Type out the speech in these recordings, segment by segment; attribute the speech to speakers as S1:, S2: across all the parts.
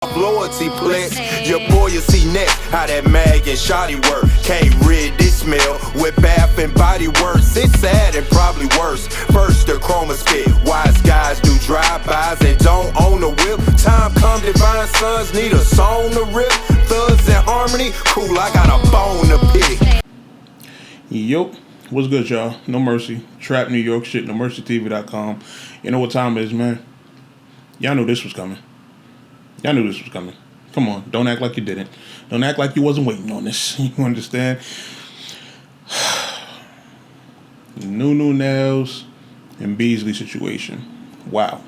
S1: Loyalty pledge, your boy you see next. How that mag and shoddy work. Can't rid this smell with bath and body works. It's sad and probably worse. First the chroma spit. Wise guys do drive-bys and don't own a whip. Time come, divine sons need a song to rip. Thugs in harmony, cool, I got a bone to pick.
S2: Yo, what's good, y'all? No Mercy, Trap New York shit, NoMercyTV.com. You know what time it is, man? Y'all knew this was coming. Y'all knew this was coming. Come on, don't act like you didn't. Don't act like you wasn't waiting on this. You understand? Nunu Nellz and Beasley situation. Wow.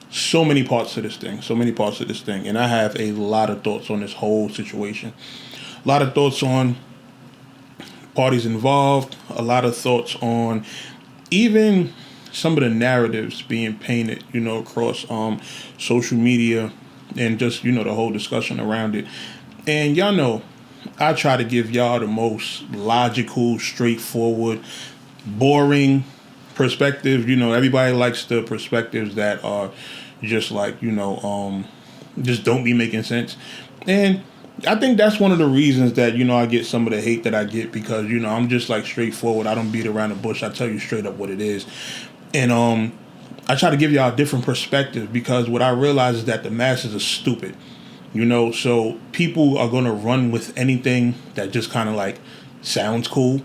S2: So many parts to this thing. And I have a lot of thoughts on this whole situation. A lot of thoughts on parties involved. A lot of thoughts on even some of the narratives being painted, across social media and just, the whole discussion around it. And y'all know, I try to give y'all the most logical, straightforward, boring perspective. Everybody likes the perspectives that are just like, just don't be making sense. And I think that's one of the reasons that, I get some of the hate that I get because, I'm just like straightforward. I don't beat around the bush. I tell you straight up what it is. And I try to give y'all a different perspective because what I realize is that the masses are stupid, so people are going to run with anything that just kind of like sounds cool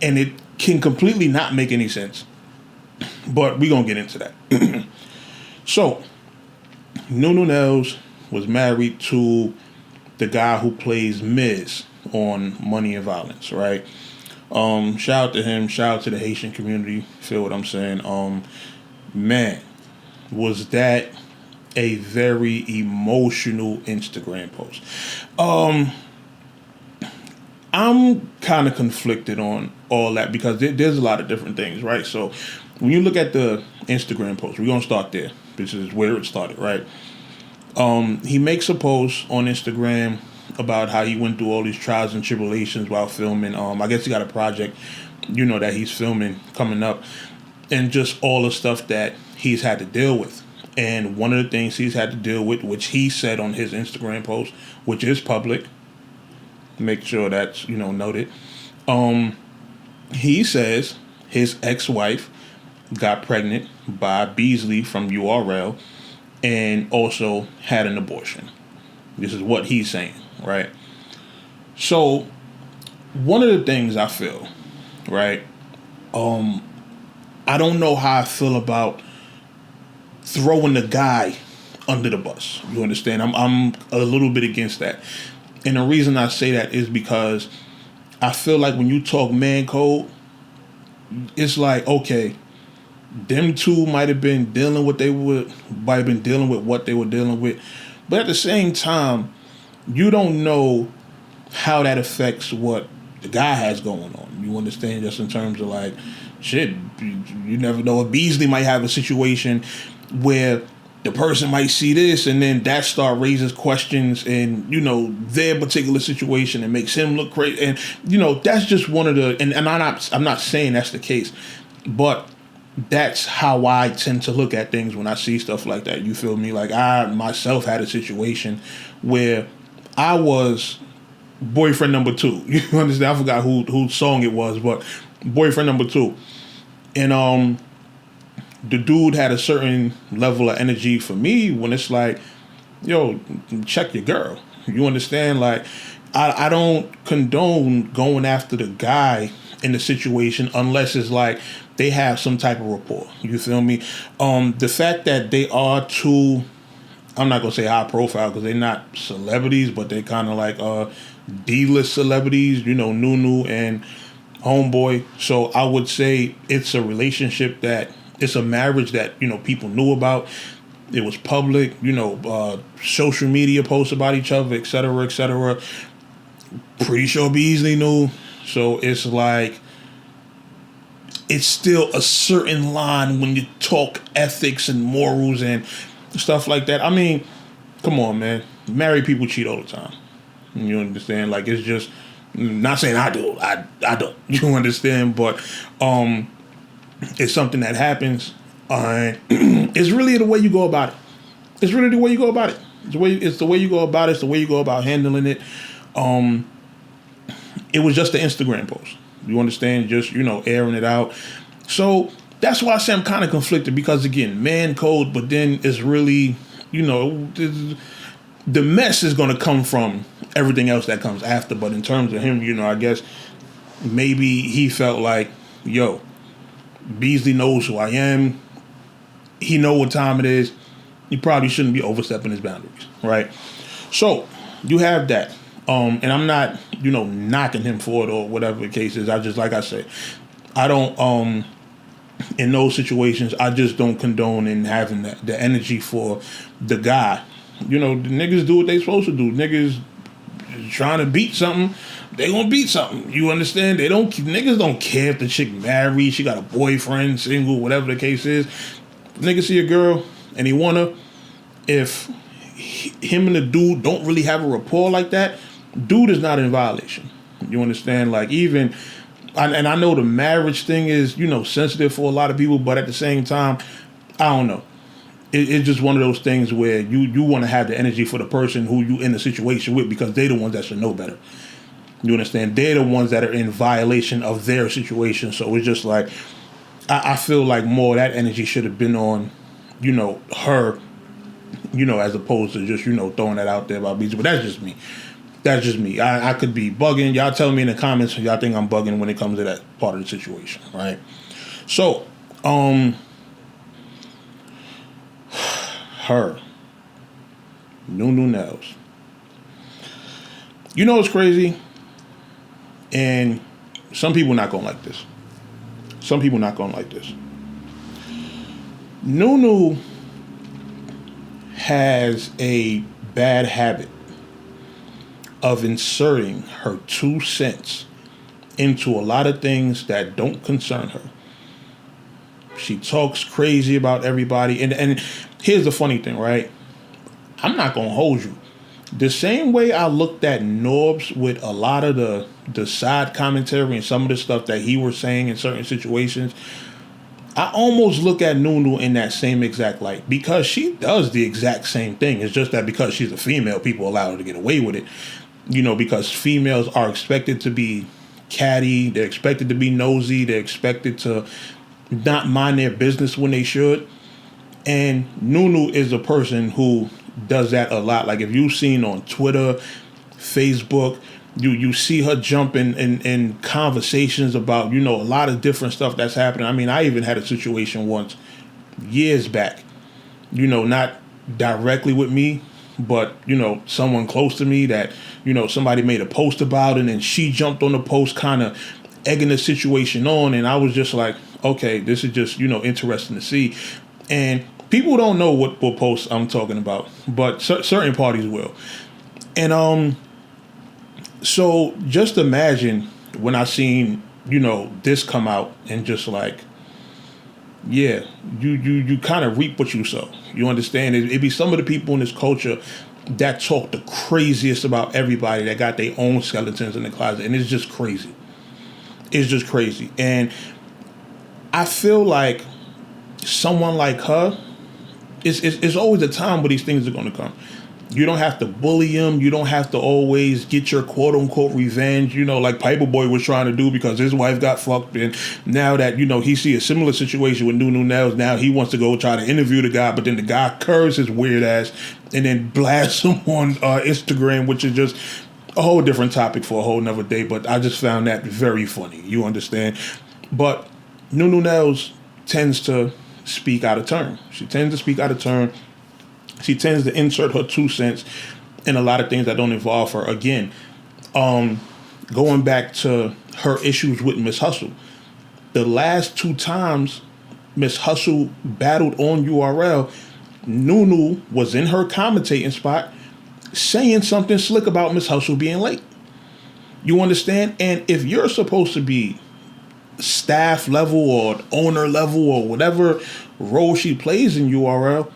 S2: and it can completely not make any sense. But we're going to get into that. So, Nunu Nellz was married to the guy who plays Miz on Money and Violence, right? Shout out to him, shout out to the Haitian community, feel what I'm saying? Man, was that a very emotional Instagram post. I'm kind of conflicted on all that because there's a lot of different things, right? So when you look at the Instagram post, we're going to start there. This is where it started, right? He makes a post on Instagram about how he went through all these trials and tribulations while filming. I guess he got a project, that he's filming coming up, and just all the stuff that he's had to deal with. And one of the things he's had to deal with, which he said on his Instagram post, which is public, make sure that's, noted. He says his ex-wife got pregnant by Beasley from URL and also had an abortion. This is what he's saying, right? So, one of the things I feel, right? I don't know how I feel about throwing the guy under the bus. You understand? I'm a little bit against that. And the reason I say that is because I feel like when you talk man code, it's like, okay, them two might have been dealing with what they were dealing with. But at the same time, you don't know how that affects what the guy has going on. You understand? Just in terms of like, shit, you never know. Beasley might have a situation where the person might see this and then that start raises questions and, their particular situation and makes him look crazy. And, that's just one of the, and I'm not saying that's the case, but that's how I tend to look at things when I see stuff like that. You feel me? Like I myself had a situation where I was boyfriend number 2. You understand? I forgot whose song it was, but boyfriend number 2. And the dude had a certain level of energy for me when it's like, yo, check your girl. You understand? Like I don't condone going after the guy in the situation unless it's like they have some type of rapport. You feel me? The fact that they are two, I'm not gonna say high profile because they're not celebrities, but they kind of like D-list celebrities. Nunu and Homeboy. So I would say it's a relationship it's a marriage that people knew about. It was public. Social media posts about each other, etc., etc. Pretty sure Beasley knew. So it's like, it's still a certain line when you talk ethics and morals and stuff like that. I mean, come on, man. Married people cheat all the time. You understand? Like, it's just, not saying I do. I don't. You understand? But it's something that happens. It's really the way you go about it. It's really the way you go about it. It's the way you go about it. It's the way you go about handling it. It was just the Instagram post. You understand? Just, airing it out. So that's why I say I'm kind of conflicted because, again, man code, but then it's really, the mess is going to come from everything else that comes after. But in terms of him, I guess maybe he felt like, yo, Beasley knows who I am. He know what time it is. He probably shouldn't be overstepping his boundaries, right? So you have that. And I'm not, knocking him for it or whatever the case is. I just, like I said, I don't, in those situations, I just don't condone in having the energy for the guy. The niggas do what they supposed to do. Niggas trying to beat something, they gonna beat something. You understand? Niggas don't care if the chick married, she got a boyfriend, single, whatever the case is. Nigga see a girl and he want her. If him and the dude don't really have a rapport like that, dude is not in violation. You understand? Like, even, and I know the marriage thing is, sensitive for a lot of people, but at the same time, I don't know. It's just one of those things where you want to have the energy for the person who you in the situation with, because they're the ones that should know better. You understand? They're the ones that are in violation of their situation. So it's just like, I feel like more of that energy should have been on, her, as opposed to just, throwing that out there about Beasley. But that's just me. That's just me. I could be bugging. Y'all tell me in the comments if y'all think I'm bugging when it comes to that part of the situation, right? So, her, Nunu Nellz. It's crazy, and some people not gonna like this. Some people not gonna like this. Nunu has a bad habit of inserting her 2 cents into a lot of things that don't concern her. She talks crazy about everybody. And here's the funny thing, right? I'm not going to hold you. The same way I looked at Norbs with a lot of the side commentary and some of the stuff that he was saying in certain situations, I almost look at Nunu in that same exact light, because she does the exact same thing. It's just that because she's a female, people allow her to get away with it. Because females are expected to be catty, they're expected to be nosy, they're expected to not mind their business when they should. And Nunu is a person who does that a lot. Like, if you've seen on Twitter, Facebook, you see her jump in conversations about, a lot of different stuff that's happening. I mean, I even had a situation once years back, not directly with me, but, someone close to me that, somebody made a post about, and then she jumped on the post kind of egging the situation on. And I was just like, okay, this is just, interesting to see. And people don't know what posts I'm talking about, but certain parties will. And so just imagine when I seen, this come out, and just like, yeah, you kind of reap what you sow. You understand? It be some of the people in this culture that talk the craziest about everybody, that got their own skeletons in the closet, and it's just crazy. It's just crazy. And I feel like someone like her, it's always a time where these things are going to come. You don't have to bully him. You don't have to always get your quote-unquote revenge, like Paperboy was trying to do because his wife got fucked. And now that, he see a similar situation with Nunu Nellz, now he wants to go try to interview the guy, but then the guy curves his weird ass and then blasts him on Instagram, which is just a whole different topic for a whole nother day. But I just found that very funny. You understand? But Nunu Nellz tends to speak out of turn. She tends to speak out of turn. She tends to insert her 2 cents in a lot of things that don't involve her. Again, going back to her issues with Miss Hustle. The last 2 times Miss Hustle battled on URL, Nunu was in her commentating spot saying something slick about Miss Hustle being late. You understand? And if you're supposed to be staff level or owner level or whatever role she plays in URL,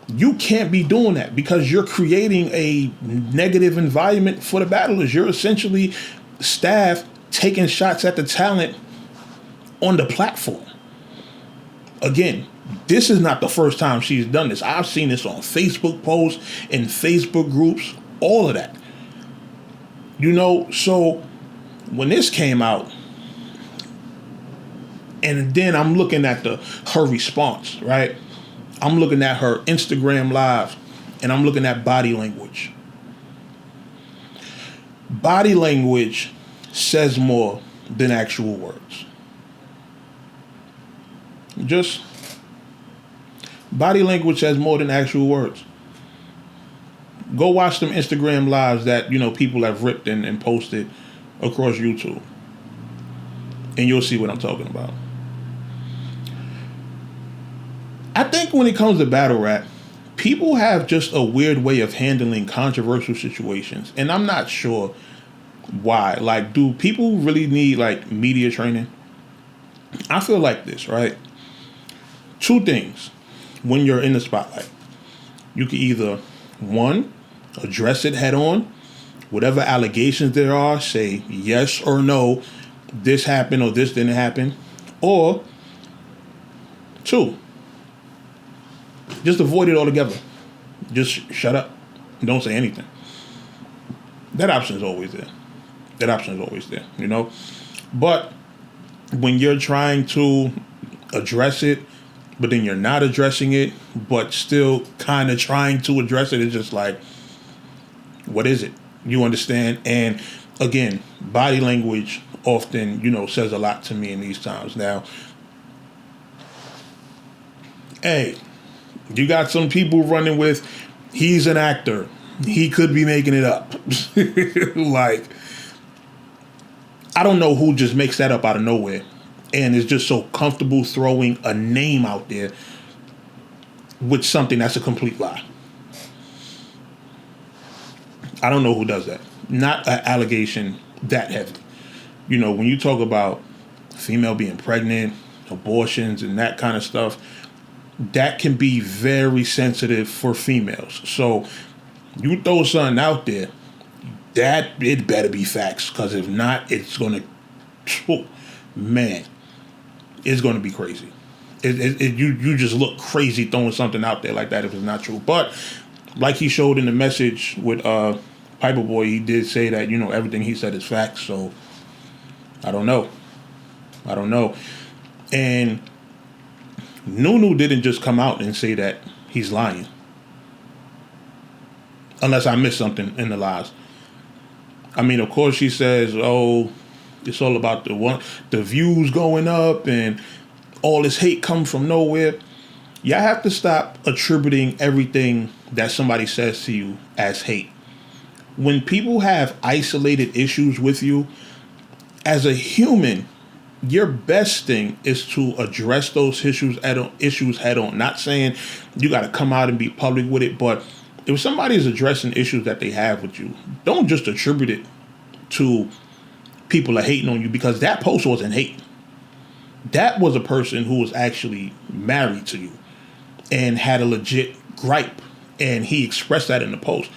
S2: you can't be doing that, because you're creating a negative environment for the battlers. You're essentially staff taking shots at the talent on the platform. Again, this is not the first time she's done this. I've seen this on Facebook posts, in Facebook groups, all of that. You know, so when this came out, and then I'm looking at her response, right? I'm looking at her Instagram live, and I'm looking at body language. Body language says more than actual words. Just body language says more than actual words. Go watch them Instagram lives that, you know, people have ripped and posted across YouTube, and you'll see what I'm talking about. I think when it comes to battle rap, people have just a weird way of handling controversial situations, and I'm not sure why. Like, do people really need, like, media training? I feel like this, right? Two things when you're in the spotlight. You can either, one, address it head on. Whatever allegations there are, say yes or no, this happened or this didn't happen. Or, two, just avoid it altogether. Just shut up. Don't say anything. That option is always there. That option is always there, you know? But when you're trying to address it, but then you're not addressing it, but still kind of trying to address it, it's just like, what is it? You understand? And again, body language often, you know, says a lot to me in these times. Now, hey, you got some people running with, he's an actor, he could be making it up. Like, I don't know who just makes that up out of nowhere and is just so comfortable throwing a name out there with something that's a complete lie. I don't know who does that. Not an allegation that heavy. You know, when you talk about female being pregnant, abortions, and that kind of stuff, that can be very sensitive for females. So you throw something out there, that it better be facts, because if not, it's gonna, man, it's gonna be crazy. You just look crazy throwing something out there like that if it's not true. But like he showed in the message with Piper Boy, he did say that, you know, everything he said is facts. So I don't know. And Nunu didn't just come out and say that he's lying. Unless I missed something in the lies. I mean, of course she says, oh, it's all about the views going up and all this hate come from nowhere. Y'all have to stop attributing everything that somebody says to you as hate. When people have isolated issues with you, as a human, your best thing is to address those issues head on. Not saying you got to come out and be public with it, but if somebody is addressing issues that they have with you, don't just attribute it to people are hating on you, because that post wasn't hate. That was a person who was actually married to you and had a legit gripe, and he expressed that in the post.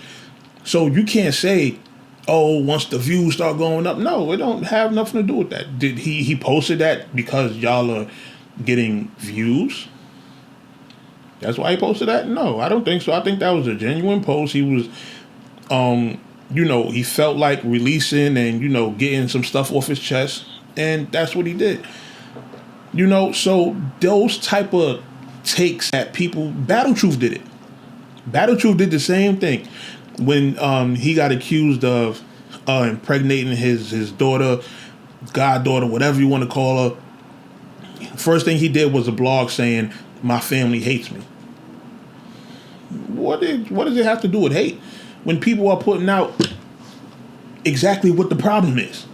S2: So you can't say, oh, once the views start going up. No, it don't have nothing to do with that. Did he posted that because y'all are getting views? That's why he posted that? No, I don't think so. I think that was a genuine post. He was, you know, he felt like releasing and, you know, getting some stuff off his chest, and that's what he did. You know, so those type of takes that people, Battle Truth did it. Battle Truth did the same thing when he got accused of impregnating his daughter, goddaughter, whatever you want to call her. First thing he did was a blog saying, my family hates me. What does it have to do with hate? When people are putting out exactly what the problem is.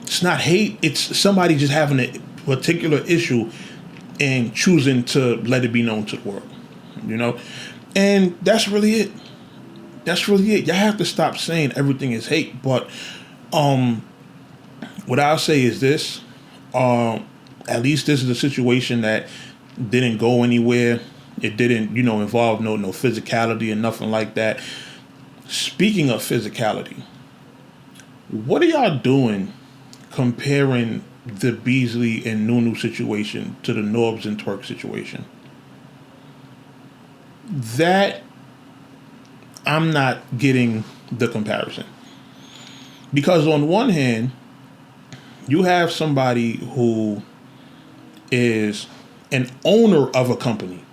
S2: It's not hate, it's somebody just having a particular issue and choosing to let it be known to the world. You know? And that's really it. Y'all have to stop saying everything is hate. But what I'll say is this. At least this is a situation that didn't go anywhere. It didn't, you know, involve no physicality and nothing like that. Speaking of physicality, what are y'all doing comparing the Beasley and Nunu situation to the Norbs and Twerk situation? that I'm not getting the comparison. Because on one hand, you have somebody who is an owner of a company,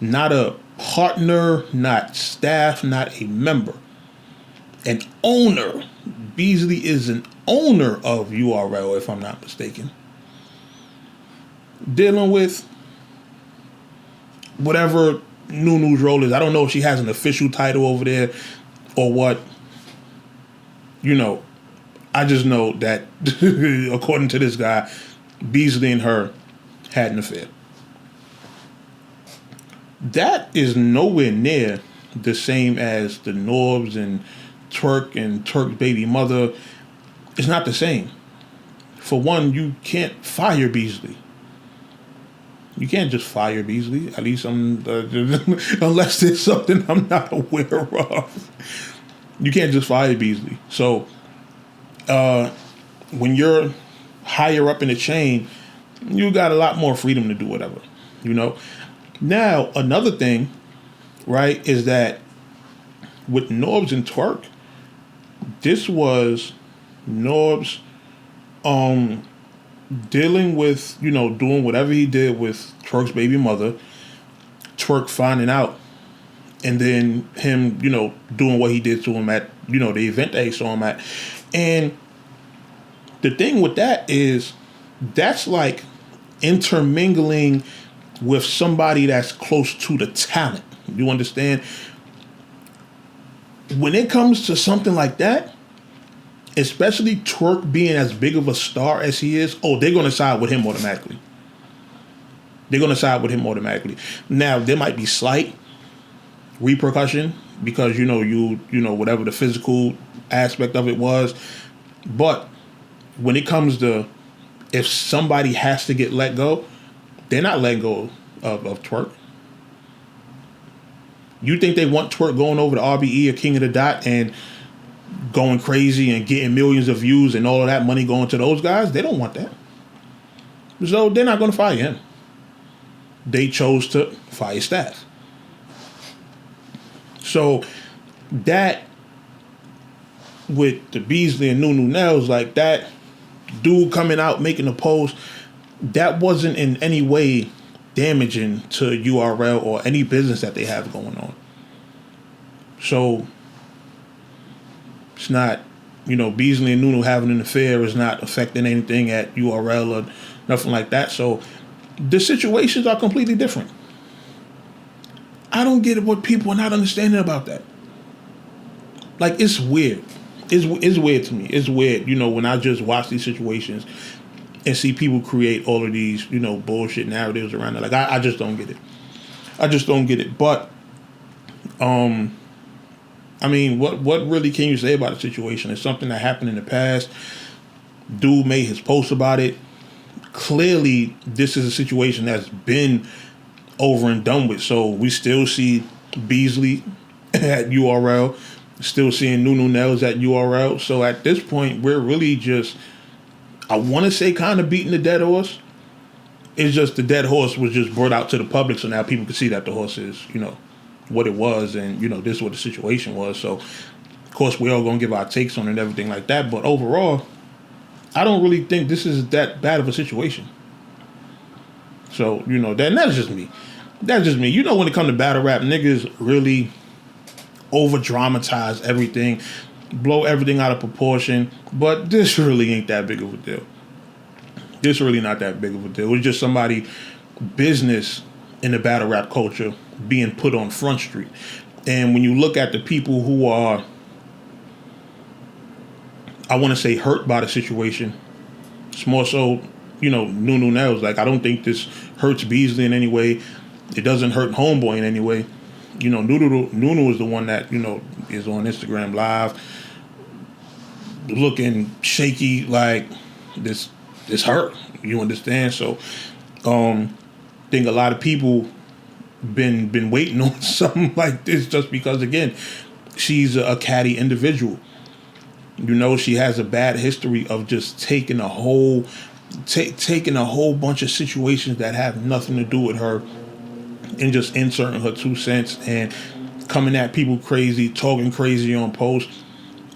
S2: not a partner, not staff, not a member. An owner. Beasley is an owner of URL, if I'm not mistaken. Dealing with whatever Nunu's role is. I don't know if she has an official title over there or what. I just know that according to this guy, Beasley and her had an affair. That is nowhere near the same as the Norbs and Twerk's baby mother. It's not the same. For one, you can't fire Beasley. You can't just fire Beasley. At least unless there's something I'm not aware of. You can't just fire Beasley. So when you're higher up in the chain, you got a lot more freedom to do whatever. Now, another thing, right, is that with Norbs and Twerk, this was Norbs dealing with, doing whatever he did with Twerk's baby mother, Twerk finding out, and then him, doing what he did to him at, the event that he saw him at. And the thing with that is that's like intermingling with somebody that's close to the talent. You understand? When it comes to something like that, especially Twerk being as big of a star as he is, they're going to side with him automatically. Now, there might be slight repercussion because, whatever the physical aspect of it was. But when it comes to if somebody has to get let go, they're not letting go of Twerk. You think they want Twerk going over to RBE or King of the Dot and going crazy and getting millions of views and all of that money going to those guys? They don't want that. So they're not going to fire him. They chose to fire staff. So that with the Beasley and Nunu Nellz, like that dude coming out making a post, that wasn't in any way damaging to URL or any business that they have going on. So it's not, Beasley and Nunu having an affair is not affecting anything at URL or nothing like that. So the situations are completely different. I don't get what people are not understanding about that. Like, it's weird. It's weird to me. It's weird, when I just watch these situations and see people create all of these, bullshit narratives around it. Like, I just don't get it. But, what really can you say about the situation? It's something that happened in the past. Dude made his post about it. Clearly, this is a situation that's been over and done with. So we still see Beasley at URL, still seeing Nunu Nellz at URL. So at this point, we're really just, I want to say, kind of beating the dead horse. It's just the dead horse was just brought out to the public, so now people can see that the horse is, what it was, and this is what the situation was. So of course we're all gonna give our takes on it and everything like that. But overall, I don't really think this is that bad of a situation. So that's just me. When it comes to battle rap, niggas really over dramatize everything, blow everything out of proportion. But this really ain't that big of a deal. This really not that big of a deal. It's just somebody business in the battle rap culture being put on Front Street. And when you look at the people who are, I want to say, hurt by the situation, it's more so, Nunu Nellz. Like, I don't think this hurts Beasley in any way. It doesn't hurt Homeboy in any way. Nunu is the one that, is on Instagram Live looking shaky, like this hurt. You understand? So, I think a lot of people been waiting on something like this just because, again, she's a catty individual. She has a bad history of just taking a whole bunch of situations that have nothing to do with her and just inserting her 2 cents and coming at people crazy, talking crazy on posts.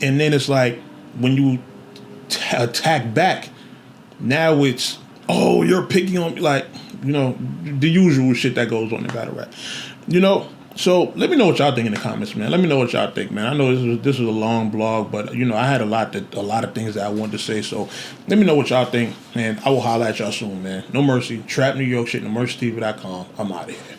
S2: And then it's like when you attack back, now it's, oh, you're picking on me, like, you know, the usual shit that goes on in battle rap, you know. So let me know what y'all think in the comments, man. Let me know what y'all think, man. I know this was a long blog, but you know I had a lot of things that I wanted to say. So let me know what y'all think, and I will holler at y'all soon, man. No Mercy, Trap New York shit, NoMercyTV.com. I'm out of here.